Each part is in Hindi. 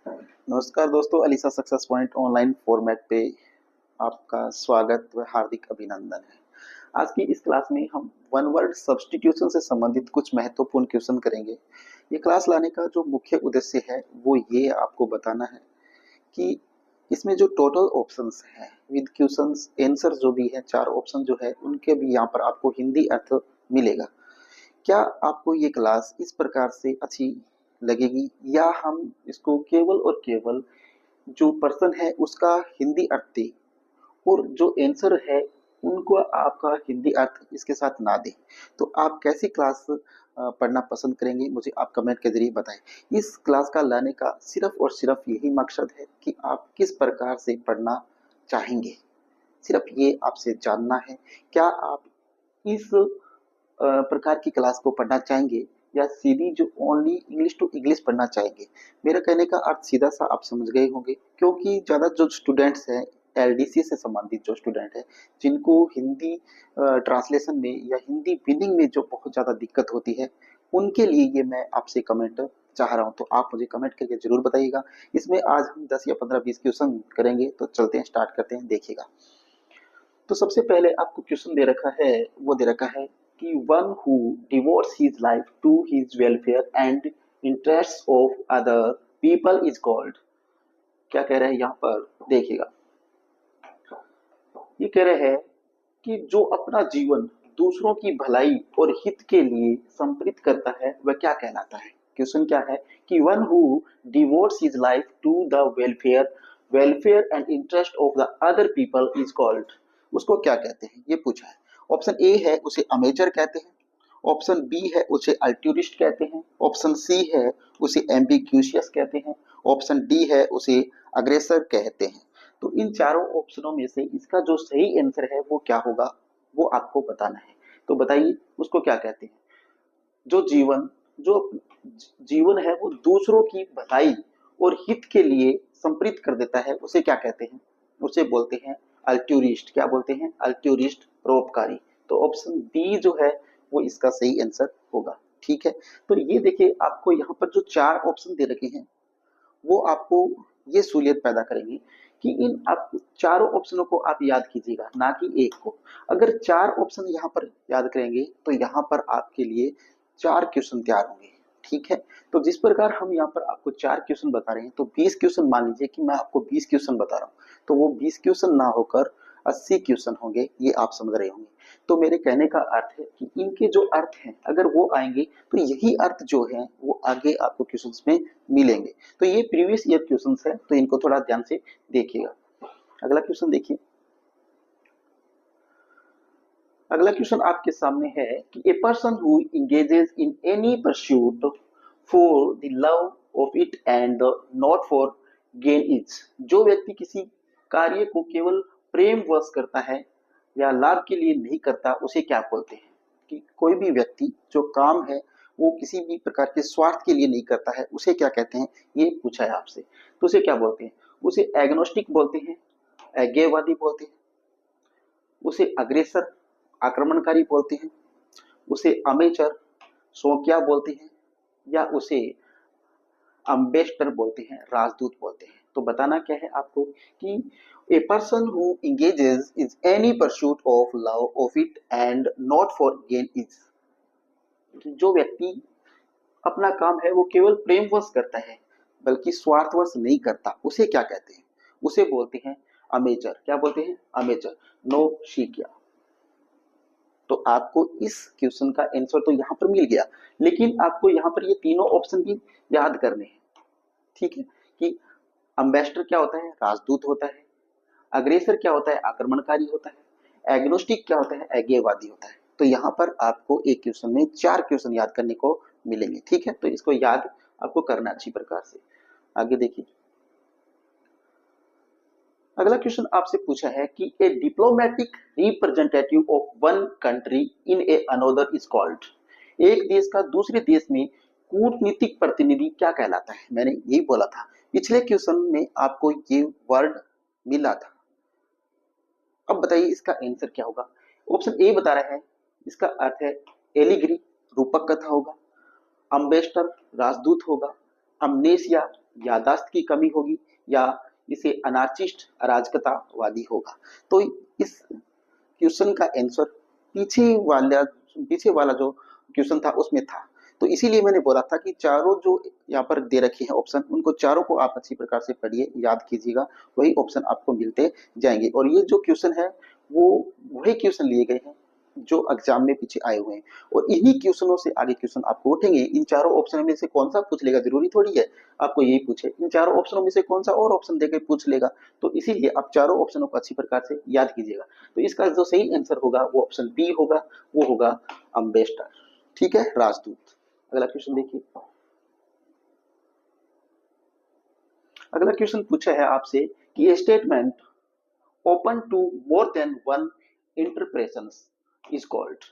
नमस्कार दोस्तों, अलीसा सक्सेस पॉइंट ऑनलाइन फॉर्मेट पे आपका स्वागत व हार्दिक अभिनंदन है। आज की इस क्लास में हम वन वर्ड सब्स्टिट्यूशन से संबंधित कुछ महत्वपूर्ण क्वेश्चन करेंगे। ये क्लास लाने का जो मुख्य उद्देश्य है वो ये आपको बताना है कि इसमें जो टोटल ऑप्शंस हैं विद क्वेश्चंस आंसर जो भी है, चार ऑप्शन जो है उनके भी यहाँ पर आपको हिंदी अर्थ मिलेगा। क्या आपको ये क्लास इस प्रकार से अच्छी लगेगी या हम इसको केवल और केवल जो पर्सन है उसका हिंदी अर्थ दे और जो आंसर है उनको आपका हिंदी अर्थ इसके साथ ना दे? तो आप कैसी क्लास पढ़ना पसंद करेंगे, मुझे आप कमेंट के जरिए बताएं। इस क्लास का लाने का सिर्फ और सिर्फ यही मकसद है कि आप किस प्रकार से पढ़ना चाहेंगे, सिर्फ ये आपसे जानना है। क्या आप इस प्रकार की क्लास को पढ़ना चाहेंगे या सीधी जो ओनली इंग्लिश टू इंग्लिश पढ़ना चाहेंगे? मेरा कहने का अर्थ सीधा सा आप समझ गए होंगे, क्योंकि ज़्यादा जो स्टूडेंट्स हैं एलडीसी से संबंधित जो स्टूडेंट है जिनको हिंदी ट्रांसलेशन में या हिंदी मीनिंग में जो बहुत ज़्यादा दिक्कत होती है, उनके लिए ये मैं आपसे कमेंट चाह रहा हूँ। तो आप मुझे कमेंट करके जरूर बताइएगा। इसमें आज हम 10 या 15-20 क्वेश्चन करेंगे, तो चलते हैं, स्टार्ट करते हैं, देखिएगा। तो सबसे पहले आपको क्वेश्चन दे रखा है, वो दे रखा है कि one who devotes his life to his welfare and interest of other people is called. क्या कह रहे हैं यहाँ पर, देखिएगा। ये कह रहे हैं कि जो अपना जीवन दूसरों की भलाई और हित के लिए समर्पित करता है वह क्या कहलाता है? क्वेश्चन क्या है कि one who devotes his life to the welfare welfare and interest of the other people is called, उसको क्या कहते हैं, ये पूछा है। ऑप्शन ए है उसे अमेजर कहते हैं, ऑप्शन बी है उसे अल्ट्यूरिस्ट कहते हैं, ऑप्शन सी है उसे एम्बिग्यूशियस कहते हैं, ऑप्शन डी है उसे अग्रेसर कहते हैं। तो इन चारों ऑप्शनों में से इसका जो सही आंसर है वो क्या होगा, वो आपको बताना है। तो बताइए उसको क्या कहते हैं? जो जीवन जो जीवन है वो दूसरों की भलाई और हित के लिए समर्पित कर देता है, उसे क्या कहते हैं? उसे बोलते हैं अल्ट्यूरिस्ट। क्या बोलते हैं? अल्ट्यूरिस्ट, परोपकारी। तो ऑप्शन बी जो है वो इसका सही आंसर होगा। ठीक है, तो ये देखिए आपको यहाँ पर जो चार ऑप्शन दे रखे हैं वो आपको ये सहूलियत पैदा करेंगे कि इन आप चारों ऑप्शनों को आप याद कीजिएगा, ना कि एक को। अगर चार ऑप्शन यहाँ पर याद करेंगे तो यहाँ पर आपके लिए चार क्वेश्चन तैयार होंगे। ठीक है, तो जिस प्रकार हम यहाँ पर आपको चार क्वेश्चन बता रहे हैं, तो 20 क्वेश्चन, मान लीजिए कि मैं आपको 20 क्वेश्चन बता रहा हूँ, तो वो 20 क्वेश्चन ना होकर 80 क्वेश्चन होंगे, ये आप समझ रहे होंगे। तो मेरे कहने का अर्थ है कि इनके जो अर्थ हैं अगर वो आएंगे तो यही अर्थ जो है वो आगे आपको क्वेश्चंस में मिलेंगे। तो ये प्रीवियस ईयर क्वेश्चंस है, तो इनको थोड़ा ध्यान से देखिएगा। अगला क्वेश्चन देखिए। अगला क्वेश्चन आपके सामने है कि a person who engages in any pursuit for the love of it and not for gain it's, जो व्यक्ति किसी कार्य को केवल प्रेम वश करता है या लाभ के लिए नहीं करता, उसे क्या बोलते हैं? कि कोई भी व्यक्ति जो काम है वो किसी भी प्रकार के स्वार्थ के लिए नहीं करता है, उसे क्या कहते हैं, ये पूछा है आपसे। तो उसे क्या बोलते हैं? उसे एग्नोस्टिक बोलते हैं, अज्ञेयवादी बोलते हैं, उसे अग्रेसर, आक्रमणकारी बोलते हैं, उसे अमेचर, शौकिया बोलते हैं, या उसे अम्बेस्टर बोलते हैं, राजदूत बोलते हैं। तो बताना क्या है आपको कि a person who engages is any pursuit of love of it and not for gain is, जो व्यक्ति अपना काम है वो केवल प्रेमवश करता है बल्कि स्वार्थवश नहीं करता, उसे क्या कहते हैं? उसे बोलते हैं अमेचर। क्या बोलते हैं? अमेचर, नो शिकिया। तो आपको इस क्वेश्चन का आंसर तो यहाँ पर मिल गया, लेकिन आपको यहाँ पर ये तीनों ऑप्शन भी याद करने हैं। ठीक है, कि अम्बेस्टर क्या होता है? राजदूत होता है। अग्रेसर क्या होता है? आक्रमणकारी होता है। एग्नोस्टिक क्या होता है? अज्ञेयवादी होता है। तो यहाँ पर आपको एक क्वेश्चन में चार क्वेश्चन याद करने को मिलेंगे। ठीक है, तो इसको याद आपको करना अच्छी प्रकार से। आगे देखिए। अगला क्वेश्चन आपसे पूछा है कि a diplomatic representative of one country in a another is called, एक देश का दूसरे देश में कूटनीतिक प्रतिनिधि क्या कहलाता है? मैंने यही बोला था, पिछले क्वेश्चन में आपको ये वर्ड मिला था। अब बताइए इसका आंसर क्या होगा। ऑप्शन ए बता रहा है, इसका अर्थ है एलिग्री, रूपक कथा होगा, अम्बेस्टर, राजदूत होगा, अमनेसिया, यादाश्त की कमी होगी, या इसे अनार्चिस्ट अराजकतावादी होगा। तो इस क्वेश्चन का आंसर पीछे वाला जो क्वेश्चन था उसमें था। तो इसीलिए मैंने बोला था कि चारों जो यहाँ पर दे रखे हैं ऑप्शन, उनको चारों को आप अच्छी प्रकार से पढ़िए, याद कीजिएगा, वही ऑप्शन आपको मिलते जाएंगे। और ये जो क्वेश्चन है वो वही क्वेश्चन लिए गए हैं जो एग्जाम में पीछे आए हुए हैं, और इन्हीं क्वेश्चनों से आगे क्वेश्चन आपको उठेंगे। इन चारों ऑप्शन में से कौन सा पूछ लेगा, जरूरी थोड़ी है आपको यही पूछे, इन चारों ऑप्शनों में से कौन सा और ऑप्शन देकर पूछ लेगा। तो इसीलिए आप चारों ऑप्शनों को अच्छी प्रकार से याद कीजिएगा। तो इसका जो सही आंसर होगा वो ऑप्शन बी होगा, वो होगा अम्बेस्टर। ठीक है, राजदूत। अगला क्वेश्चन देखिए। अगला क्वेश्चन पूछा है आपसे कि ये statement open to more than one interpretations is called,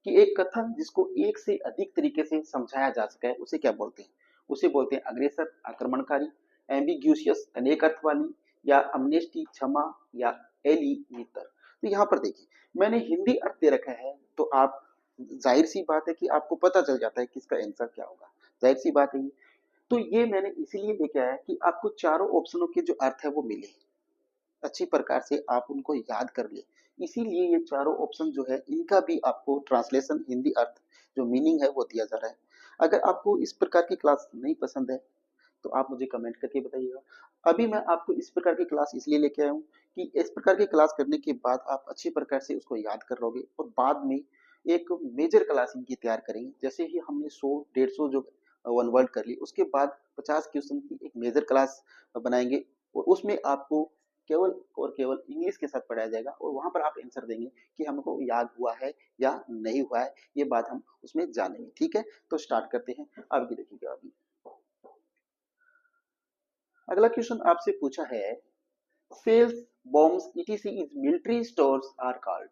कि एक कथन जिसको एक से अधिक तरीके से समझाया जा सके उसे क्या बोलते हैं? उसे बोलते हैं अग्रेसर, आक्रमणकारी, एम्बिग्यूशियस अनेक अर्थ वाली, या अमनेस्टी क्षमा, या एलिमितर। तो यहाँ पर देखिए मैंने हिंदी अर्थ दे रखा है, तो आप जाहिर सी बात है कि आपको पता चल जाता है कि इसका आंसर क्या होगा, जाहिर सी बात है ये। तो ये मैंने इसलिए लेके आया कि आपको चारों ऑप्शनों के जो अर्थ है वो मिले, अच्छी प्रकार से आप उनको याद कर ले। इसीलिए ये चारों ऑप्शन जो है इनका भी आपको ट्रांसलेशन हिंदी अर्थ जो मीनिंग है वो दिया जा रहा है। अगर आपको इस प्रकार की क्लास नहीं पसंद है तो आप मुझे कमेंट करके बताइएगा। अभी मैं आपको इस प्रकार की क्लास इसलिए लेके आया हूँ कि इस प्रकार की क्लास करने के बाद आप अच्छी प्रकार से उसको याद कर लोगे, और बाद में एक मेजर क्लास इनकी तैयार करेंगे। जैसे ही हमने 100 150 जो वन वर्ड कर ली, उसके बाद 50 क्वेश्चन की एक मेजर क्लास बनाएंगे, और उसमें आपको केवल और केवल इंग्लिश के साथ पढ़ाया जाएगा, और वहां पर आप आंसर देंगे कि हमको याद हुआ है या नहीं हुआ है, ये बात हम उसमें जानेंगे। ठीक है, तो स्टार्ट करते हैं। अभी देखिएगा, अभी अगला क्वेश्चन आपसे पूछा है shells bombs ETC is military stores are called,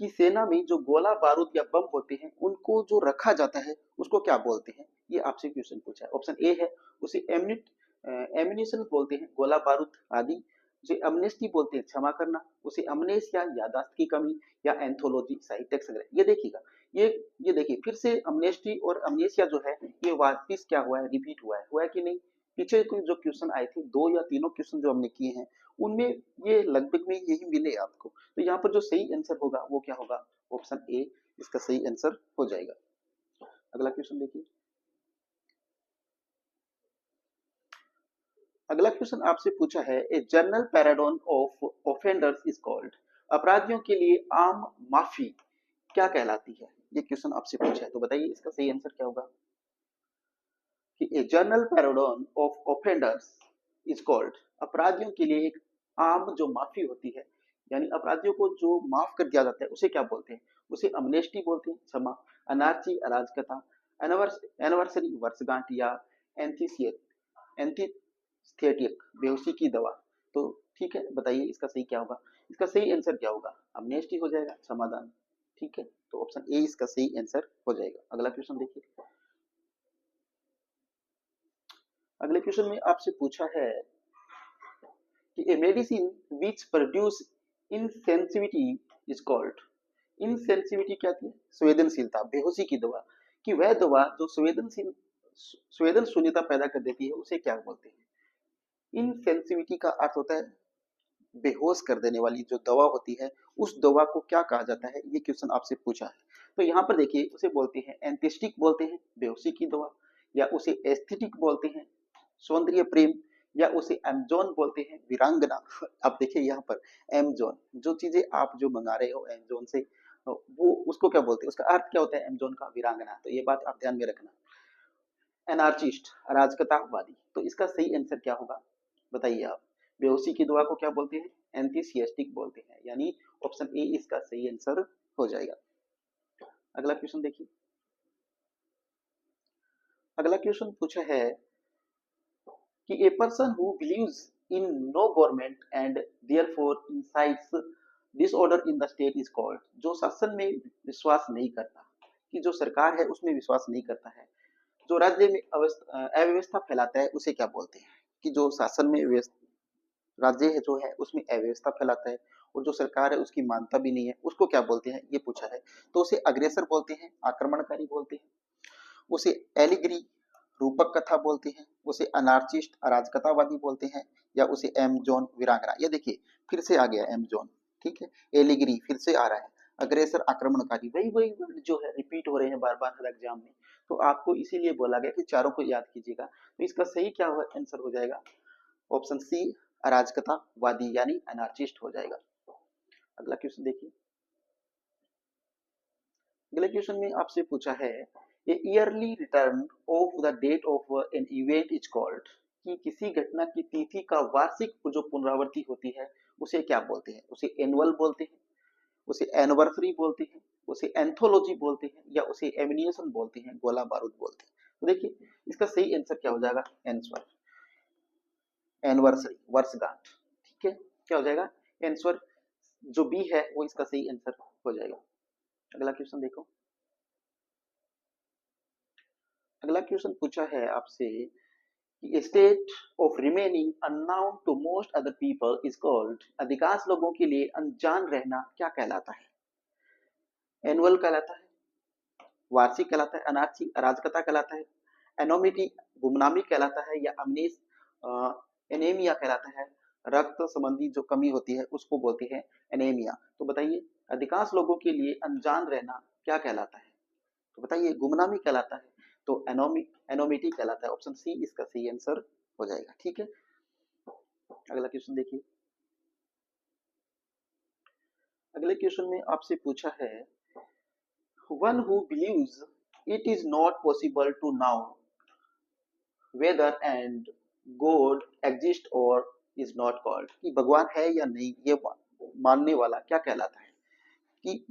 कि सेना में जो गोला बारूद या बम होते हैं उनको जो रखा जाता है उसको क्या बोलते हैं? ये आपसे क्वेश्चन पूछा है। ऑप्शन ए है उसे एम्यूनिशन बोलते हैं, गोला बारूद आदि। उसे अमनेस्टी बोलते हैं, क्षमा करना। उसे अमनेस या यादाश्त की कमी, या एंथोलॉजी साहित्यिक संग्रह। ये देखिएगा, ये ये देखिए फिर से अमनेस्टी और अमनेसिया जो है ये वापिस क्या हुआ है, रिपीट हुआ है कि नहीं? पीछे जो क्वेश्चन आए थे, दो या तीनों क्वेश्चन जो हमने किए हैं उनमें ये लगभग में यही मिले आपको। तो यहाँ पर जो सही आंसर होगा वो क्या होगा? ऑप्शन ए इसका सही आंसर हो जाएगा। अगला क्वेश्चन देखिए। अगला क्वेश्चन आपसे पूछा है a general pardon of offenders is called, अपराधियों के लिए आम माफी क्या कहलाती है? ये क्वेश्चन आपसे पूछा है, तो बताइए इसका सही आंसर क्या होगा? कि a general pardon of offenders is called, अपराधियों के लिए एक आम जो माफी होती है, यानी अपराधियों को जो माफ कर दिया जाता है उसे क्या बोलते हैं? उसे अमनेस्टी बोलते हैं, क्षमा, अनार्ची अराजकता, एनिवर्सरी वर्षगांठ, या एंथीसिएट एंथीस्थेटिक बेहोशी की दवा। तो ठीक है, बताइए इसका सही क्या होगा? इसका सही आंसर क्या होगा? अमनेस्टी हो जाएगा, समाधान। ठीक है, तो ऑप्शन ए इसका सही आंसर हो जाएगा। अगला क्वेश्चन देखिए। अगले क्वेश्चन में आपसे पूछा है कि a medicine which produce insensitivity is called, insensitivity क्या थी? संवेदनशीलता, बेहोशी की दवा। कि वह दवा जो संवेदन शून्यता पैदा कर देती है उसे क्या बोलते हैं? इनसेंसिटिविटी का अर्थ होता है बेहोश कर देने वाली जो दवा होती है, उस दवा को क्या कहा जाता है? ये क्वेश्चन आपसे पूछा है। तो यहाँ पर देखिए उसे बोलते हैं एंटिस्टिक बोलते हैं, बेहोशी की दवा, या उसे एस्थेटिक बोलते हैं, सौंदर्य प्रेम, या उसे एमजोन बोलते हैं, वीरांगना। अब देखिए यहाँ पर एमजोन, जो चीजें आप जो मंगा रहे हो एमजोन से, वो उसको क्या बोलते हैं, उसका अर्थ क्या होता है एमजोन का? वीरांगना। तो ये बात आप ध्यान में रखना। एनार्चिस्ट अराजकतावादी, तो इसका सही आंसर क्या होगा बताइए आप? बेहोशी की दवा को क्या बोलते हैं? एंथीसियास्टिक बोलते हैं, यानी ऑप्शन ए इसका सही आंसर हो जाएगा। अगला क्वेश्चन देखिए। अगला क्वेश्चन पूछा है कि a person who believes in no government and therefore incites disorder in the state is called, जो शासन में विश्वास नहीं करता, कि जो सरकार है उसमें विश्वास नहीं करता है, जो राज्य में अव्यवस्था फैलाता है उसे क्या बोलते हैं? कि जो शासन में राज्य है जो है उसमें अव्यवस्था फैलाता है, और जो सरकार है उसकी मानता भी नहीं है, उसको क्या बोलते हैं? ये पूछा है। तो उसे अग्रेसर बोलते हैं, आक्रमणकारी बोलते हैं, उसे एलिग्री रूपक कथा बोलते हैं, उसे अनार्चिस्ट अराजकतावादी बोलते हैं, या उसे एमजोन वीरांगना। ये देखिए फिर से आ गया एमजोन, ठीक है। एलिगरी फिर से आ रहा है, अग्रेसर आक्रमणकारी, वही वही वर्ड जो है रिपीट हो रहे हैं बार बार हर एग्जाम में। तो आपको इसीलिए बोला गया कि चारों को याद कीजिएगा। तो इसका सही क्या आंसर हो जाएगा, ऑप्शन सी अराजकतावादी यानी अनार्चिस्ट हो जाएगा। अगला क्वेश्चन देखिए। अगले क्वेश्चन में आपसे पूछा है a yearly return of the date of an event is called, कि किसी घटना की तिथि का वार्षिक जो पुनरावृत्ति होती है उसे क्या बोलते हैं। उसे एनुअल बोलते हैं, उसे एनिवर्सरी बोलते हैं, उसे एंथोलॉजी बोलते हैं, या उसे एमिनिएशन बोलते हैं, गोला बारूद बोलते हैं। तो देखिए इसका सही आंसर क्या हो जाएगा, आंसर एनिवर्सरी, वर्षगांठ, ठीक है। क्या हो जाएगा आंसर, जो बी है वो इसका सही आंसर हो जाएगा। अगला क्वेश्चन देखो। अगला क्वेश्चन पूछा है आपसे कि state of remaining unknown to most other people is called, अधिकांश लोगों के लिए अनजान रहना क्या कहलाता है। एनुअल कहलाता है, वार्षिक कहलाता है, अनार्ची अराजकता कहलाता है, एनोमिटी गुमनामी कहलाता है, या अमनेस एनेमिया कहलाता है, रक्त संबंधी जो कमी होती है उसको बोलते हैं एनेमिया। तो बताइए अधिकांश लोगों के लिए अनजान रहना क्या कहलाता है। तो बताइए गुमनामी कहलाता है, तो एनोमिटी कहलाता है। ऑप्शन सी इसका सही आंसर हो जाएगा, ठीक है। अगला क्वेश्चन देखिए। अगले क्वेश्चन में आपसे पूछा है one who believes it is not possible to know whether and God exist और इज नॉट कॉल्ड, कि भगवान है या नहीं ये मानने वाला क्या कहलाता है। कि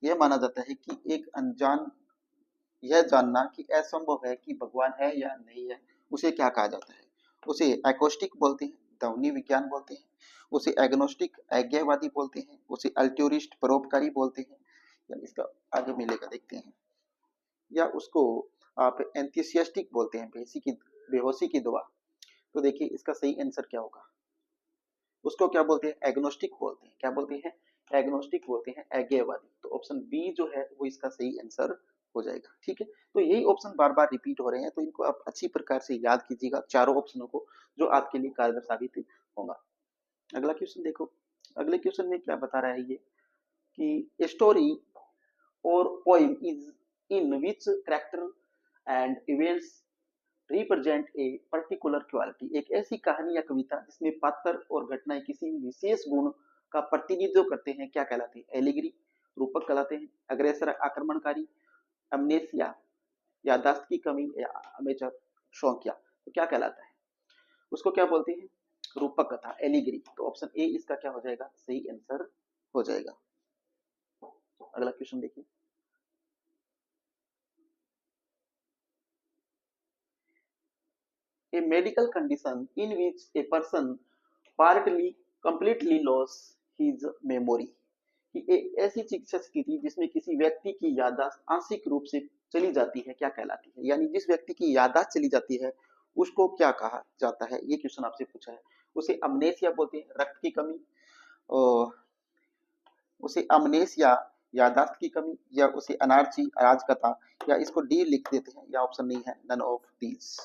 यह माना जाता है कि एक अनजान, यह जानना कि असंभव है कि भगवान है या नहीं है, उसे क्या कहा जाता है। उसे एकोस्टिक बोलते हैं, ध्वनि विज्ञान बोलते हैं, उसे एग्नोस्टिक आज्ञावादी बोलते हैं, उसे अल्ट्यूरिस्ट परोपकारी बोलते हैं, या इसका आगे मिलेगा देखते हैं, या उसको आप एंथुसियास्टिक बोलते हैं, बेहोशी की दुआ। तो देखिए इसका सही आंसर क्या होगा, उसको क्या बोलते हैं, एग्नोस्टिक बोलते हैं। क्या बोलते हैं, एग्नोस्टिक बोलते हैं, आज्ञावादी। तो ऑप्शन बी जो है वो इसका सही आंसर हो जाएगा, ठीक है। तो यही ऑप्शन बार बार रिपीट हो रहे हैं, तो इनको आप अच्छी प्रकार से याद कीजिएगा चारों ऑप्शनों को, जो आपके लिए कारगर साबित होगा। अगला क्वेश्चन देखो। अगले क्वेश्चन में क्या बता रहा है ये, कि स्टोरी और poem is in which character and events represent a particular quality, एक ऐसी कहानी या कविता जिसमें पात्र और घटनाएं किसी विशेष गुण का प्रतिनिधित्व करते हैं, क्या कहलाते हैं। एलिगरी रूपक कहलाते हैं, अग्रेसर आक्रमणकारी, अमनेसिया याददाश्त की कमी, या अमेचर शौकिया, तो क्या कहलाता है, उसको क्या बोलते हैं, रूपक कथा, एलिगरी। तो ऑप्शन ए इसका क्या हो जाएगा, सही आंसर हो जाएगा। अगला क्वेश्चन देखिए। A medical condition in which a person partly completely lose his memory, कि एक ऐसी चिकित्सा स्थिति जिसमें किसी व्यक्ति की याददाश्त आंशिक रूप से चली जाती है क्या कहलाती है, यानी जिस व्यक्ति की याददाश्त चली जाती है उसको क्या कहा जाता है, ये क्वेश्चन आपसे पूछा है। उसे अमनेसिया बोलते हैं, रक्त की कमी, और उसे अमनेसिया याददाश्त की कमी, या उसे अनार्ची अराजकता, या इसको डी लिख देते हैं, या ऑप्शन नहीं है none of these.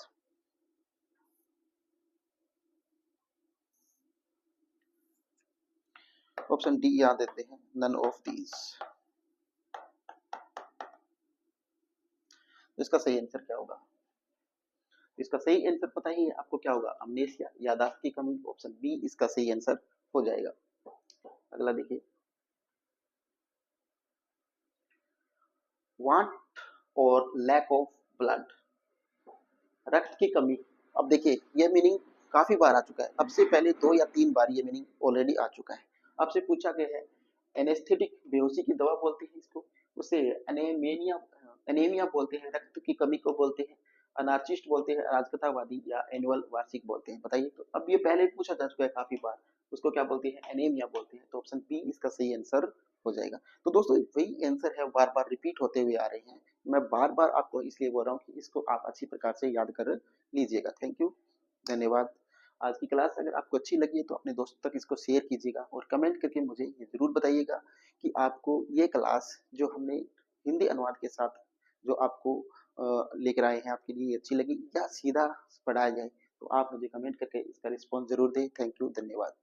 Option D यहाँ देते हैं नन ऑफ दीज। इसका सही आंसर क्या होगा, इसका सही आंसर पता ही है आपको क्या होगा, अमनेसिया याददाश्त की कमी। ऑप्शन बी इसका सही आंसर हो जाएगा। अगला देखिए, वांट और लैक ऑफ ब्लड, रक्त की कमी। अब देखिए यह मीनिंग काफी बार आ चुका है, अब से पहले 2 या 3 बार ये मीनिंग ऑलरेडी आ चुका है। आपसे पूछा गया है एनेस्थेटिक, बेहोशी की दवा बोलते हैं इसको, उसे एनीमिया बोलते हैं, रक्त की कमी को बोलते हैं, अनार्चिस्ट बोलते हैं, अराजकतावादी, या एनुअल वार्षिक बोलते हैं। बताइए, तो अब ये पहले पूछा जा चुका है काफी बार, उसको क्या बोलते हैं, एनीमिया बोलते हैं। तो ऑप्शन बी इसका सही आंसर हो जाएगा। तो दोस्तों वही आंसर है, बार बार रिपीट होते हुए आ रहे हैं, मैं बार बार आपको इसलिए बोल रहा हूँ कि इसको आप अच्छी प्रकार से याद कर लीजिएगा। थैंक यू, धन्यवाद। आज की क्लास अगर आपको अच्छी लगी है तो अपने दोस्तों तक इसको शेयर कीजिएगा, और कमेंट करके मुझे ये जरूर बताइएगा कि आपको ये क्लास जो हमने हिंदी अनुवाद के साथ जो आपको लेकर आए हैं आपके लिए अच्छी लगी या सीधा पढ़ाया जाए, तो आप मुझे कमेंट करके इसका रिस्पॉन्स ज़रूर दें। थैंक यू, धन्यवाद।